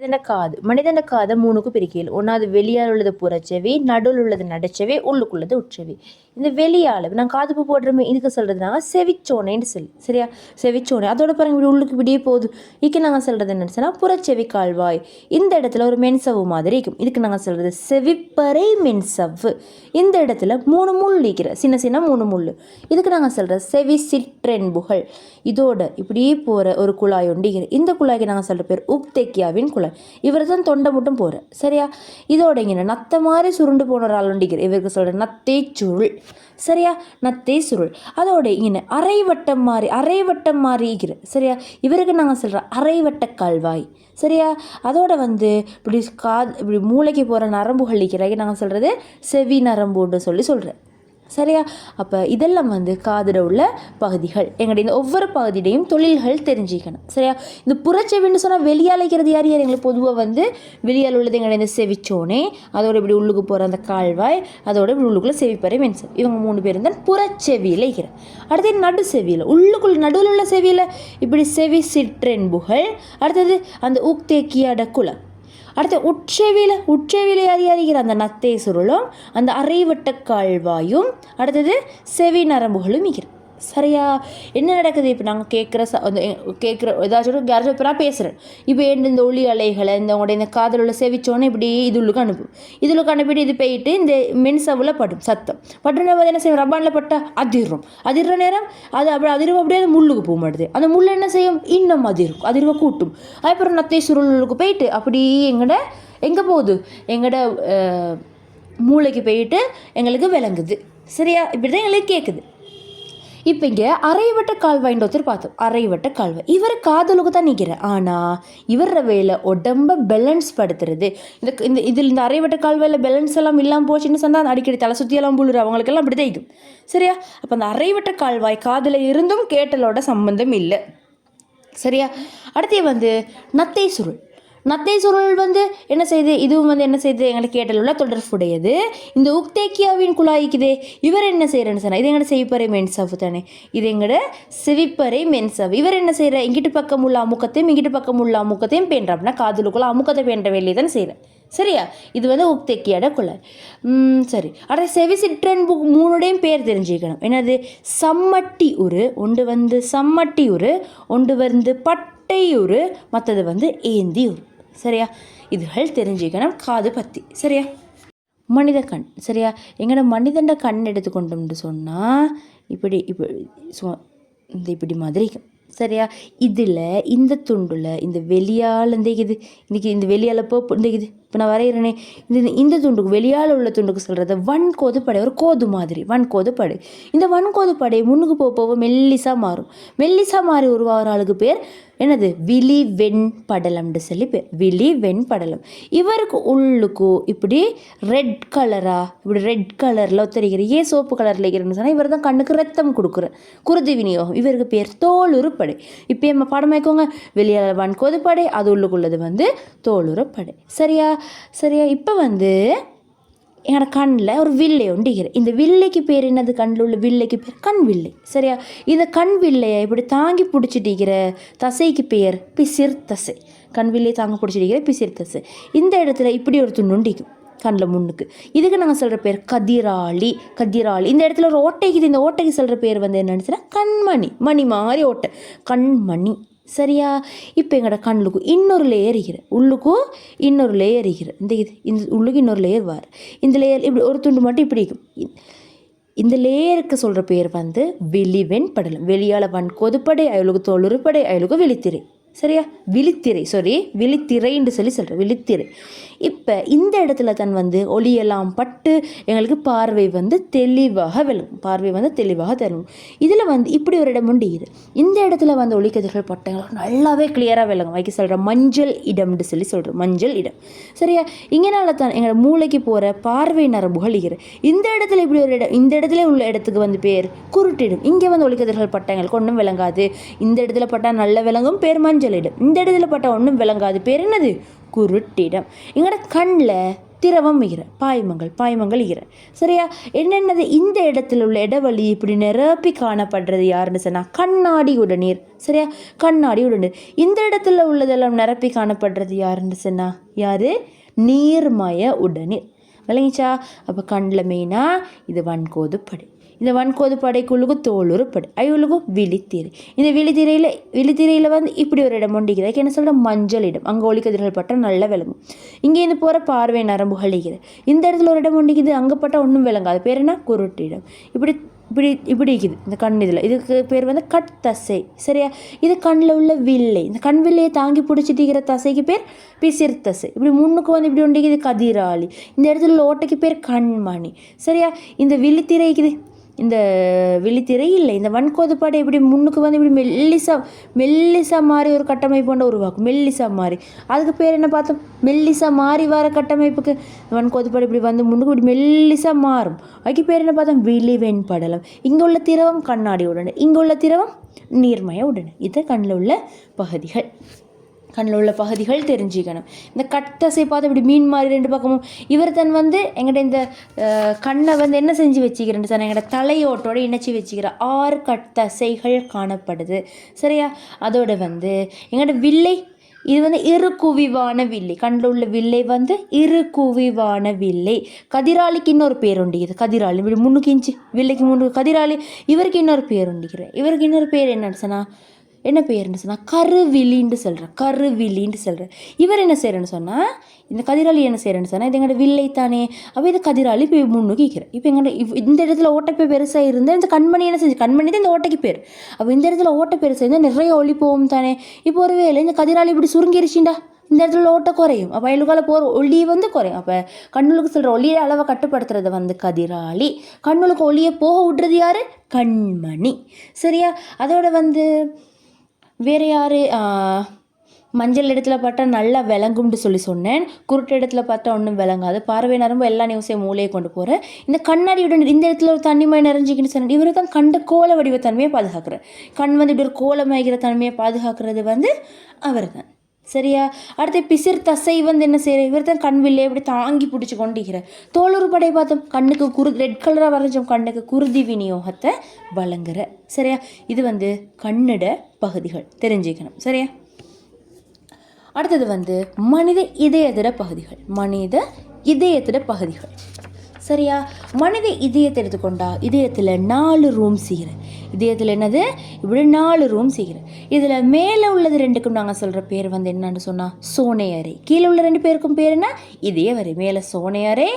மனிதன காதை மூணுக்கு பிரிக்கையில் ஒன்றாவது வெளியால் உள்ளது புறச்செவி, நடுவில் உள்ளது நடுச்செவி, உள்ளுக்குள்ளது உட்செவி. இந்த வெளியால் நான் காதுப்பு போடுறோமே இதுக்கு சொல்கிறதுனாங்க செவிச்சோனைன்னு சொல்லி. சரியா, செவிச்சோனை. அதோட பாருங்க இப்படி உள்ளுக்கு இப்படியே போகுது. இதுக்கு நாங்கள் சொல்கிறது என்னன்னு சொன்னால் புறச்செவி கால்வாய். இந்த இடத்துல ஒரு மென்சவ்வு மாதிரி இருக்கும். இதுக்கு நாங்கள் சொல்கிறது செவிப்பறை மென்சவ்வு. இந்த இடத்துல 3 முள் நீக்கிற சின்ன சின்ன 3 முள். இதுக்கு நாங்கள் சொல்கிறது செவி சிற்றென்புகள். இதோட இப்படியே போகிற ஒரு குழாய் உண்டிக்கிற. இந்த குழாய்க்கு நாங்கள் சொல்கிற பேர் உக்தேக்கியாவின் குழாய். இவர் தான் தொண்டை மட்டும் போகிற. சரியா, இதோட இங்கே நத்த மாதிரி சுருண்டு போன ஒரு ஆள் உண்டிக்கிற. இவருக்கு சொல்கிற நத்தை சுருள். சரியா, நத்தை சுருள். அதோட இங்கே அரைவட்டம் மாதிரி இருக்கிற. சரியா, இவருக்கு நாங்கள் சொல்கிற அரைவட்ட கால்வாய். சரியா, அதோட இப்படி மூளைக்கு போகிற நரம்புகள் இருக்கிறாங்க நாங்கள் சொல்கிறது செவி நரம்புன்னு சொல்கிறேன். சரியா, அப்போ இதெல்லாம் காதில் உள்ள பகுதிகள். எங்களுடைய இந்த ஒவ்வொரு பகுதியிலையும் தொழில்கள் தெரிஞ்சிக்கணும். சரியா, இந்த புறச்செவின்னு சொன்னால் வெளியாளைக்கிறது யார் எங்களுக்கு பொதுவாக வெளியால் உள்ளது எங்களுடைய இந்த செவிச்சோனே, அதோட இப்படி உள்ளுக்கு போகிற அந்த கால்வாய், அதோட இப்படி உள்ளுக்குள்ளே செவிப்பறை மென்சவ். இவங்க 3 பேரும் தான் புறச்செவியில் இருக்கிறேன். அடுத்தது நடு செவியில் நடுவில் உள்ள செவியில் இப்படி செவி சிற்றென்புகள். அடுத்தது அந்த உக்தேக்கியாட குலம். அடுத்து உட்செவியில் யார் இருக்கிற அந்த நத்தை சுருளும் அந்த அரைவட்ட கால்வாயும் அடுத்தது செவி நரம்புகளும் இருக்கிற. சரியா, என்ன நடக்குது இப்போ நாங்கள் கேட்குற ஏதாச்சும் யாராச்சும் இப்போ நான் பேசுகிறேன். இப்போ இந்த ஒளி அலைகளை உங்களுடைய இந்த காதில் உள்ள செவிச்சோன்னு இப்படி இதுளுக்கு அனுப்பும். இதுளுக்கு அனுப்பிட்டு இது போயிட்டு இந்த மென்சவில் படும் சத்தம் பட்டுன என்ன செய்யும், ரப்பானில் பட்டால் அதிர்ற நேரம் அது அப்படியே அது முள்ளுக்கு போக மாட்டுது. அந்த முள் என்ன செய்யும், இன்னும் அதிர்வை கூட்டும். அதுக்கப்புறம் நத்தை சுருளுக்கு போயிட்டு அப்படி எங்கே போகுது, எங்களோட மூளைக்கு போயிட்டு எங்களுக்கு விளங்குது. சரியா, இப்படி தான் எங்களுக்கு கேட்குது. இப்போ இங்கே அரைவட்ட கால்வாயின்னு ஒருத்தர் பார்த்தோம். அரைவட்ட கால்வாய் இவர் காதலுக்கு தான் நிற்கிறேன். ஆனால் இவர வேலை உடம்ப பேலன்ஸ் படுத்துறது. இந்த அரைவட்ட கால்வாயில் பேலன்ஸ் எல்லாம் இல்லாமல் போச்சுன்னு சொன்னால் அடிக்கடி தலை சுற்றியெல்லாம் புழுற அவங்களுக்கெல்லாம் அப்படி தைக்கும். சரியா, அப்போ அந்த அரைவட்ட கால்வாய் காதில் இருந்தும் கேட்டலோட சம்பந்தம் இல்லை. சரியா, அடுத்து நத்தை சுருள். நத்தை சுருள் என்ன செய்யுது, இதுவும் என்ன செய்யுது, எங்களுக்கு கேட்டல் உள்ள தொடர்புடையது. இந்த உக்தேக்கியாவின் குழாய்க்குதே இவர் என்ன செய்கிறேன்னு சொன்னால் இது எங்களோட செவிப்பறை மென்சவ்வு தானே. இது எங்களோட செவிப்பறை மென்சவ்வு. இவர் என்ன செய்கிற, இங்கிட்டு பக்கம் உள்ள அமுக்கத்தையும் இங்கிட்டு பக்கம் உள்ள அமுக்கத்தையும் பேண்ட அப்படின்னா காதுலுக்குள்ள அமுக்கத்தை பேண்ட வேலையை தான் செய்கிறேன். சரியா, இது உக்தேக்கியாட குழாய். சரி, அடுத்த செவி சிற்றென்பு 3 பேர் தெரிஞ்சுக்கணும். என்னது, சம்மட்டி உரு ஒன்று சம்மட்டி உரு ஒன்று பட்டையுரு மற்றது ஏந்தி உரு. சரியா, இதுகள் தெரிஞ்சுக்கணும் காது பற்றி. சரியா, மனித கண். சரியா, எங்களோட மனிதண்ட கண் எடுத்துக்கொண்டோம்னு சொன்னால் இப்படி மாதிரி. சரியா, இதில் இந்த துண்டில் இந்த வெளியால் இன்றைக்கி இந்த வெளியால் இன்றைக்குது இப்போ நான் வரைகிறேனே இந்த துண்டுக்கு வெளியால் உள்ள துண்டுக்கு சொல்கிறது வன்கோதுப்படை. ஒரு கோது மாதிரி வன்கோதுப்படை. இந்த வன்கோதுப்படை முன்னுக்கு போக மெல்லிசா மாறி உருவாகிற ஆளுக்கு பேர் என்னது, விழி வெண்படலம்னு சொல்லி பேர். விழி வெண்படலம். இவருக்கு உள்ளுக்கு இப்படி ரெட் கலரில் ஒத்தரிக்கிற சோப்பு கலரில் இருக்கிறன்னு சொன்னால் இவர் தான் கண்ணுக்கு ரத்தம் கொடுக்குற குருதி விநியோகம். இவருக்கு பேர் தோலுறுப்படை. இப்போ நம்ம படமாய்க்கோங்க, வெளியால் வன்கோதுப்படை, அது உள்ளுக்குள்ளது தோலுறுப்படை. சரியா, இப்போ என்னோட கண்ணில் ஒரு வில்லை ஒண்டிக்கிறேன். இந்த வில்லைக்கு பேர் என்னது, கண்ணில் உள்ள வில்லைக்கு பேர் கண் வில்லை. சரியா, இந்த கண் வில்லையை இப்படி தாங்கி பிடிச்சிட்டிக்கிற தசைக்கு பேர் பிசிர் தசை. கண் வில்லையை தாங்கி பிடிச்சிட்டிக்கிற பிசிர் தசை. இந்த இடத்துல இப்படி ஒரு துண்டு ஒண்டிக்கும் கண்ணில் முன்னுக்கு. இதுக்கு நாங்கள் சொல்கிற பேர் கதிராளி. இந்த இடத்துல ஒரு ஓட்டைக்குது. இந்த ஓட்டைக்கு சொல்கிற பேர் என்னன்னு சொன்னால் கண்மணி. மணி மாதிரி ஓட்டை, கண்மணி. சரியா, இப்போ எங்களோட கண்ணுக்கு இன்னொரு லேயர் இருக்கிற, உள்ளுக்கும் இன்னொரு லேயர் இருக்கிற. இந்த உள்ளுக்கு இன்னொரு லேயர் வார். இந்த லேயர் இப்படி ஒரு துண்டு மட்டும் இப்படி இருக்கும். இந்த லேயருக்கு சொல்கிற பேர் வெளிவெண் படலம். வெளியால் வன்கோதுப்படை, அயலுக்கு தோலுறுப்படை, அயலுக்கு விழித்திரை. சரியா, விழித்திரைன்னு சொல்கிறேன், விழித்திரை. இப்போ இந்த இடத்துல தான் ஒளியெல்லாம் பட்டு எங்களுக்கு பார்வை தெளிவாக விளங்கும். தெளிவாக தரும். இதில் இப்படி ஒரு இடம் உண்டு. இந்த இடத்துல ஒளிக்கதிர்கள் பட்டங்களுக்கு நல்லாவே கிளியராக விளங்கும். வைக்க சொல்கிற மஞ்சள் இடம்னு சொல்கிறோம், மஞ்சள் இடம். சரியா, இங்கனால தான் எங்களோட மூளைக்கு போகிற பார்வை நரம்புகள் இருக்கிற. இந்த இடத்துல இப்படி ஒரு இடம், இந்த இடத்துல உள்ள இடத்துக்கு பேர் குருட்டிடும். இங்கே ஒளிக்கதிர்கள் பட்டங்களுக்கு ஒன்றும் விளங்காது. இந்த இடத்துல பட்டால் நல்ல விளங்கும், பேர் மஞ்சள் இடம். இந்த இடத்துல பட்டால் ஒன்றும் விளங்காது, பேர் என்னது, குருட்டிடம். எங்களோட கண்ணில் திரவம் ஈகிற பாய்மங்கள் ஈகிற சரியா. என்னென்னது இந்த இடத்துல உள்ள இடைவெளி இப்படி நிரப்பி காணப்படுறது யாருன்னு சொன்னால் கண்ணாடி உடநீர் சரியா. கண்ணாடி உடநீர் இந்த இடத்துல உள்ளதெல்லாம் நிரப்பி காணப்படுறது யாருன்னு சொன்னால் யார் நீர்மய உடநீர் விளங்கிச்சா. அப்போ கண்ணில் மெயினாக இது வன்கோதுப்படை. இந்த வன்கோதுப்படைக்குள்ளுக்கு தோலுறுப்படை ஐயுள்ளுக்கும் விழித்திரை. இந்த விழித்திரையில் வந்து இப்படி ஒரு இடம் ஒண்டிக்குது. அதுக்கு என்ன சொல்கிற மஞ்சள் இடம். அங்கே ஒளிக்கதிர்கள் பட்டால் நல்லா விளங்கும். இங்கேருந்து போகிற பார்வை நரம்புகள் ஈகிற. இந்த இடத்துல ஒரு இடம் ஒண்டிக்குது. அங்கே பட்டால் ஒன்றும் விளங்காது. பேர் என்ன குருட்டு இடம். இப்படி இருக்குது இந்த கண். இதில் இதுக்கு பேர் வந்து கட்தசை சரியா. இது கண்ணில் உள்ள வில்லை. இந்த கண் வில்லையை தாங்கி பிடிச்சிட்டிக்கிற தசைக்கு பேர் பிசிர் தசை. இப்படி முன்னுக்கு வந்து இப்படி ஒண்டிக்குது கதிராளி. இந்த இடத்துல உள்ள ஓட்டைக்கு பேர் கண்மணி சரியா. இந்த விழித்திரைக்குது இந்த விழித்திரை இல்லை. இந்த வன்கோதுப்படை இப்படி முன்னுக்கு வந்து இப்படி மெல்லிசா மாதிரி ஒரு கட்டமைப்பு கொண்டு உருவாக்கும். மெல்லிசா மாதிரி அதுக்கு பேர் என்ன பார்த்தோம். மெல்லிசா மாறி வர கட்டமைப்புக்கு வன்கோதுப்படை இப்படி வந்து முன்னுக்கு இப்படி மெல்லிசா மாறும். அதுக்கு பேர் என்ன பார்த்தோம் விழிவெண் படலம். இங்கே உள்ள திரவம் கண்ணாடி உடனே, இங்கே உள்ள திரவம் நீர்மய உடனே. இது கண்ணில் உள்ள பகுதிகள். கண்ணில் உள்ள பகுதிகள் தெரிஞ்சுக்கணும். இந்த கட்டசை பார்த்து இப்படி மீன் மாதிரி ரெண்டு பக்கமும் இவர் தன் வந்து எங்கிட்ட இந்த கண்ணை வந்து என்ன செஞ்சு வச்சுக்கிறேன்னு சொன்னால் எங்கள்ட தலையோட்டோடு இணைச்சி வச்சுக்கிற 6 கட்டசைகள் காணப்படுது சரியா. அதோட வந்து எங்கள்ட வில்லை இது வந்து இருகுவிவான வில்லை. கண்ணில் உள்ள வில்லை வந்து இருகுவிவான வில்லை. கதிராளிக்கு இன்னொரு பேர் உண்டு. இது கதிராளி இப்படி முன்னுக்கு இன்ச்சு வில்லைக்கு முன்னுக்கு கதிராளி. இவருக்கு இன்னொரு பேர் உண்டிக்கிறேன். இவருக்கு இன்னொரு பேர் என்னன்னு சொன்னால் என்ன பேருன்னு சொன்னால் கருவிலின்னு சொல்கிறேன். இவர் என்ன செய்கிறேன்னு சொன்னால் இந்த கதிராளி என்ன செய்கிறேன்னு சொன்னால் இது எங்கள்ட வில்லை தானே. அப்போ இது கதிராளி இப்போ முன்னுக்கு ஈக்கிற. இப்போ இந்த இடத்துல ஓட்டை பெருசாக இருந்தால் இந்த கண்மணி என்ன செஞ்சு கண்மணி தான் இந்த ஓட்டைக்கு பேர். அப்போ இந்த இடத்துல ஓட்டை பெருசாக இருந்தால் நிறைய ஒளி போகும் தானே. இப்போ ஒரு வேளை இந்த கதிராளி இப்படி சுருங்கிருச்சுண்டா இந்த இடத்துல ஓட்டை குறையும். அப்போ அயலுக்கால போகிற ஒளி வந்து குறையும். அப்போ கண்ணுக்கு சொல்கிற ஒளியை அளவை கட்டுப்படுத்துறது வந்து கதிராளி. கண்ணுக்கு ஒளியை போக விடுறது யார் கண்மணி சரியா. அதோட வந்து வேறு யார் மஞ்சள் இடத்துல பார்த்தா நல்லா விளங்கும்னு சொன்னேன். குருட்டு இடத்துல பார்த்தா ஒன்றும் விளங்காது. பார்வை நரம்பு எல்லா நியூஸையும் மூளையை கொண்டு போகிறேன். இந்த கண்ணாடியுடன் இந்த இடத்துல ஒரு தண்ணிமயம் நிறைஞ்சிக்கின்னு சொன்னேன். இவர் தான் கண்ட கோல வடிவ தன்மையை பாதுகாக்கிறார். கண் வந்து இப்படி ஒரு கோலமாகிற தன்மையை பாதுகாக்கிறது வந்து அவர் தான் சரியா. அடுத்து பிசிர் தசை வந்து என்ன செய்கிற இவர் தான் கண் வில்லையை இப்படி தாங்கி பிடிச்சி கொண்டிருக்கிறார். தோலுறுப்படை பார்த்தோம் கண்ணுக்கு ரெட் கலராக வரைஞ்சோம் கண்ணுக்கு குருதி விநியோகத்தை வழங்குற சரியா. இது வந்து கண்ணிட பகுதிகள் தெரிஞ்சுக்கணும் சரியா. அடுத்தது வந்து மனித இதயத்திட பகுதிகள் சரியா. மனித இதயத்தை எடுத்துக்கொண்டா இதயத்தில் 4 ரூம் செய்கிறேன். இதயத்தில் என்னது இப்படி 4 ரூம் செய்கிறேன். இதில் மேலே உள்ளது 2க்கும் நாங்கள் சொல்கிற பேர் வந்து என்னன்னு சொன்னால் சோனை அறை. கீழே உள்ள 2 பேருக்கும் பேர் என்ன இதய அறை. மேலே சோனை அறை,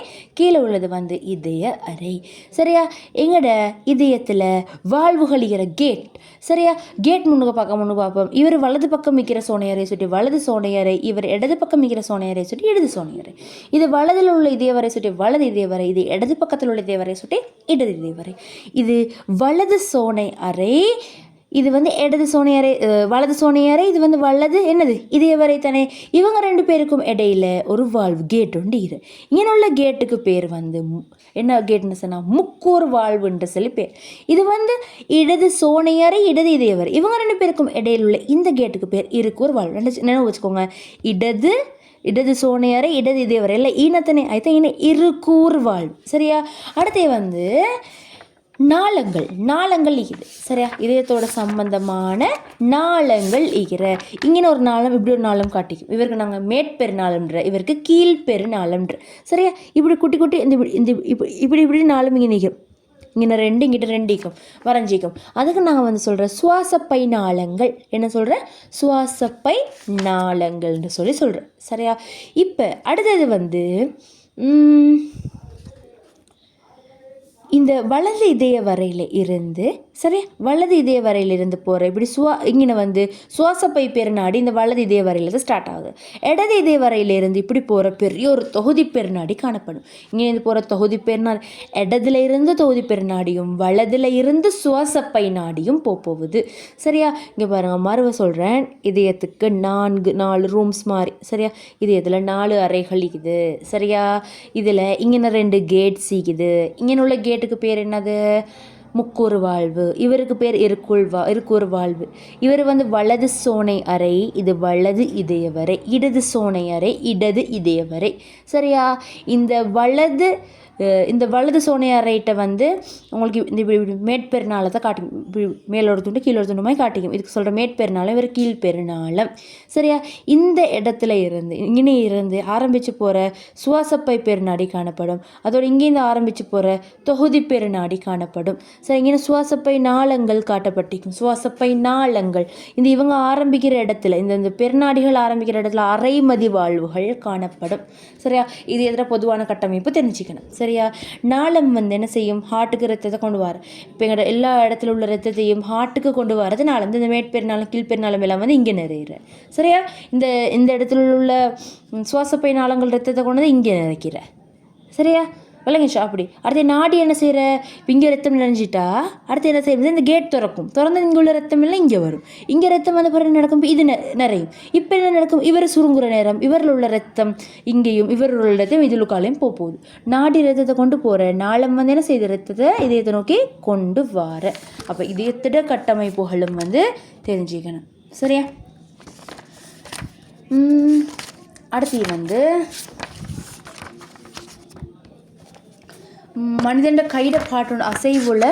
கீழே உள்ளது வந்து இதய அறை சரியா. எங்களோட இதயத்தில் வாழ்வுகளிக்கிற கேட் சரியா. கேட் முன்னுக்கு பார்ப்போம். இவர் வலது பக்கம் மிக்கிற சோனை அறை சுட்டி வலது சோனை அறை, இவர் இடது பக்கம் மிக்கிற சோனை அறை சுட்டி இடது சோனை அறை. இது வலதில் உள்ள இதயவரை சுட்டி வலது இதயவரை, இது இடது பக்கத்தில் உள்ள இதயவரை சுட்டி இடது இதயவரை. இது வலது சோனை அறை, இது வந்து இடது சோனை அறை, வலது சோனை அறை, இது வந்து வலது என்னது இதயவரை தானே. இவங்க 2 பேருக்கும் இடையில ஒரு வால்வு கேட் உண்டு. இங்கே உள்ள கேட்டுக்கு பேர் வந்து என்ன கேட்னு சொன்னால் முக்கூர் வால்வுன்ற சொல்லி பேர். இது வந்து இடது சோனை அறை இடது இதயவரை, இவங்க 2 பேருக்கும் இடையில உள்ள இந்த கேட்டுக்கு பேர் இருக்கூர் வால்வு. நினைவு வச்சுக்கோங்க. இடது சோனை அறை இடது இதயவரை இல்லை ஈனத்தனை ஐத்த இருக்கூர் வால்வு சரியா. அடுத்து வந்து நாளங்கள் ஈகுது சரியா. இதயத்தோட சம்பந்தமான நாளங்கள் ஈகிற. இங்கே ஒரு நாளம் இப்படி ஒரு நாளம் காட்டிக்கும். இவருக்கு நாங்கள் மேற்பெருநாளம்ன்ற, இவருக்கு கீழ்பெருநாளம்ன்ற சரியா. இப்படி குட்டி இந்த இப்படி நாளும் இங்கே நிற்கும். இங்கே 2 இங்கிட்ட 2 ஈக்கும் வரைஞ்சிக்கும். அதுக்கு நாங்கள் வந்து சொல்கிறேன் சுவாசப்பை நாளங்கள். என்ன சொல்கிறேன் சுவாசப்பை நாளங்கள்னு சொல்கிறேன் சரியா. இப்போ அடுத்தது வந்து இந்த வலது இதய வரையில் இருந்து சரியா வலது இதய வரையிலிருந்து போகிற இப்படி இங்கே வந்து சுவாசப்பை பெருநாடி இந்த வலது இதய வரையிலிருந்து ஸ்டார்ட் ஆகுது. இடது இதய வரையிலிருந்து இப்படி போகிற பெரிய ஒரு தொகுதி பெருநாடி காணப்படும். இங்கேருந்து போகிற தொகுதி பெருநாடி இடத்துல இருந்து தொகுதி பெருநாடியும் வலதுல இருந்து சுவாசப்பை நாடியும் போகுது சரியா. இங்கே பாருங்கள் மறுவ சொல்கிறேன். இதயத்துக்கு 4 ரூம்ஸ் மாதிரி சரியா. இதயத்தில் 4 அறைகள் இருக்குது சரியா. இதில் இங்கே 2 கேட்ஸ் இருக்குது. இங்கே உள்ள கேட்டுக்கு பேர் என்னது முக்கூறு வாழ்வு. இவருக்கு பேர் இருக்கூறு வாழ்வு. இவர் வந்து வலது சோனை அறை, இது வலது இதயவரை. இடது சோனை அறை, இடது இதயவரை. சரியா? இந்த வலது சோனை அறையிட்ட வந்து உங்களுக்கு இந்த இப்படி மேற்பெருநாளத்தை காட்டிக்கும். இப்படி மேலோட துண்டு கீழோட துண்டு மாதிரி காட்டிக்கும். இதுக்கு சொல்கிற மேற்பெருநாளம், இவர் கீழ்பெருநாளம். சரியா? இந்த இடத்துல இருந்து ஆரம்பித்து போகிற சுவாசப்பை பெருநாடி காணப்படும். அதோட இங்கேருந்து ஆரம்பித்து போகிற தொகுதி பெருநாடி காணப்படும். சரி, இங்கே சுவாசப்பை நாளங்கள் காட்டப்பட்டிருக்கும். சுவாசப்பை நாளங்கள் இந்த இவங்க ஆரம்பிக்கிற இடத்துல, இந்த பெருநாடிகள் ஆரம்பிக்கிற இடத்துல அரைமதி வாழ்வுகள் காணப்படும். சரியா? இது எதிராக பொதுவான கட்டமைப்பு தெரிஞ்சுக்கணும். சரியா? நாளம் வந்து என்ன செய்யும்? ஹார்ட்டுக்கு ரத்தத்தை கொண்டு வர. இப்போ எங்களோட எல்லா இடத்துல உள்ள ரத்தத்தையும் ஹார்ட்டுக்கு கொண்டு வரது நாளம். இந்த மேற்பெருநாளம் கீழ்பெருநாளம் எல்லாம் வந்து இங்கே நிறையிற. சரியா? இந்த இடத்துல உள்ள சுவாசப்பை நாளங்கள் ரத்தத்தை கொண்டு வந்து இங்கே நிறைக்கிற. சரியா? விளங்கிச்சா? அப்படி அடுத்த நாடி என்ன செய்கிற? இங்கே ரத்தம் நிறைஞ்சிட்டா அடுத்து என்ன செய்யுது? இந்த கேட் திறந்து இங்கே உள்ள ரத்தம் எல்லாம் இங்கே வரும். இங்கே ரத்தம் வந்து பிறகு நடக்கும், இது நிறையும். இப்போ என்ன நடக்கும்? இவர் சுருங்குற நேரம் இவரில் உள்ள ரத்தம் இங்கேயும், இவரில் உள்ள ரத்தம் இதுலுக்காலையும் போகுது. நாடி ரத்தத்தை கொண்டு போகிற நாளம் வந்து என்ன செய்த? ரத்தத்தை இதயத்தை நோக்கி கொண்டு வர. அப்போ இதயத்திட கட்டமைப்புகளும் வந்து தெரிஞ்சுக்கணும். சரியா? அடுத்து வந்து மனிதண்ட கையிட பாட்டு அசைவுள்ள.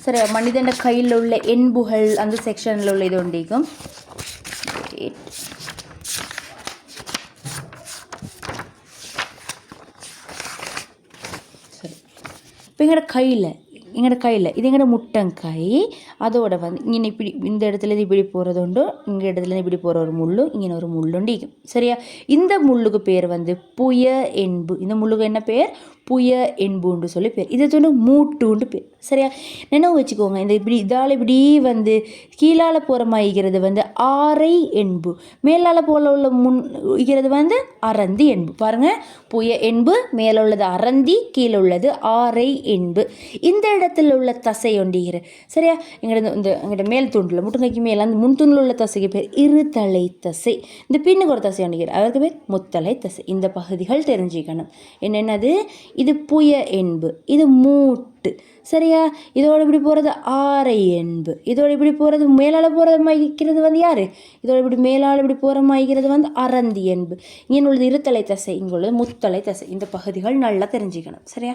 சரியா? மனிதண்ட கையில் உள்ள எண்புகள் அந்த செக்ஷனில் உள்ள இது ஒன்றிக்கும். சரி, இப்போ எங்களோட கையில் இது எங்களோட முட்டங்கை. அதோட வந்து இங்கே இப்படி இந்த இடத்துலேருந்து இப்படி போகிறது உண்டு, இங்கே இடத்துலேருந்து இப்படி போகிற ஒரு முள்ளு, இங்கே ஒரு முள்ளுண்டிக்கும். சரியா? இந்த முள்ளுக்கு பேர் வந்து புய என்பு. இந்த முள்ளுக்கு என்ன பேர்? புய என்புன்னு சொல்லி பேர். இது வந்து மூட்டுன்னு பேர். சரியா? நினைவு வச்சுக்கோங்க. இந்த இதால் இப்படி வந்து கீழால் போகிற மாதிரிகிறது வந்து ஆரை என்பு, மேலால் போல உள்ள முன்கிறது வந்து அரந்தி என்பு. பாருங்கள், புய என்பு, மேலே உள்ளது அரந்தி, கீழே உள்ளது ஆரை என்பு. இந்த இடத்துல உள்ள தசை ஒண்டிகிற. சரியா? எங்கள்கிட்ட மேல் தூண்டில் முட்டுங்கைக்கு மேலே அந்த முன்தூண்டில் உள்ள தசைக்கு பேர் இருதலை தசை. இந்த பின்னுக்கு ஒரு தசை ஒண்டிகிற, அவருக்கு பேர் முத்தலை தசை. இந்த பகுதிகள் தெரிஞ்சுக்கணும். என்னென்னது? இது புய என்பு, இது மூட்டு. சரியா? இதோட இப்படி போகிறது ஆரை என்பு. இதோட இப்படி போகிறது மேலால் போகிற மாய்க்கிறது வந்து யார்? இதோட இப்படி மேலால் இப்படி போகிற மாய்க்கிறது வந்து அரந்தி என்பு. இங்கே உள்ளது இருத்தலை தசை, இங்கே உள்ளது முத்தலை தசை. இந்த பகுதிகள் நல்லா தெரிஞ்சுக்கணும். சரியா?